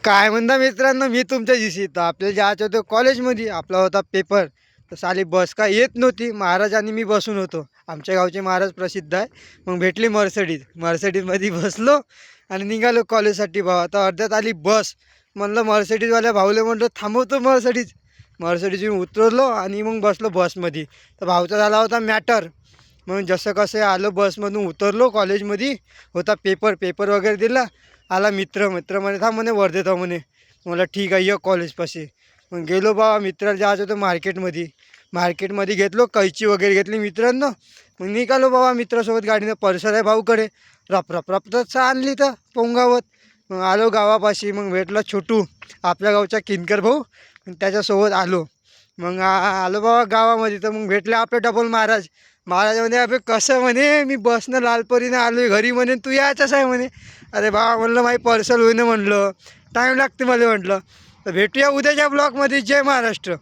काय म्हणता मित्रांनो, मी तुमच्या दिवशी तर आपल्याला जायचं होतं कॉलेजमध्ये. आपला होता पेपर. तर साली बस काय येत नव्हती. महाराज आणि मी बसून होतो. आमच्या गावचे महाराज प्रसिद्ध आहे. मग भेटली मर्सडीजमध्ये बसलो आणि निघालो कॉलेजसाठी. भाऊ आता अर्ध्यात आली बस. म्हणलं मर्सडीजवाल्या भाऊले म्हटलं थांबवतो मर्सडीजून उतरलो आणि मग बसलो बसमध्ये. तर भाऊचा झाला होता मॅटर. मग जसं कसं आलो बसमधून उतरलो कॉलेजमध्ये. होता पेपर वगैरे दिला. आला मित्र म्हणे थांब म्हणे वर्धेत आहो म्हणे. मला ठीक आहे ये कॉलेजपाशी. मग गेलो बा मित्राला जायचं होतं मार्केटमध्ये घेतलो कैची वगैरे घेतली मित्रांनो. मग निघालो बाबा मित्रासोबत गाडीनं. पर्सर आहे भाऊकडे. रप तर आणली तर पोंगावत. मग आलो गावापाशी. मग भेटला छोटू आपल्या गावचा किनकर भाऊ. मग त्याच्यासोबत आलो. मग आलो बाबा गावामध्ये. तर मग भेटले आपले डबल महाराज. म्हणे अबे कसं म्हणे मी बसनं लालपरीनं आलो आहे घरी म्हणे तू यायचंच आहे म्हणे. अरे बा म्हणलं माझी पार्सल होईन म्हणलं टाईम लागते मला म्हटलं. तर भेटूया उद्याच्या ब्लॉगमध्ये. जय महाराष्ट्र.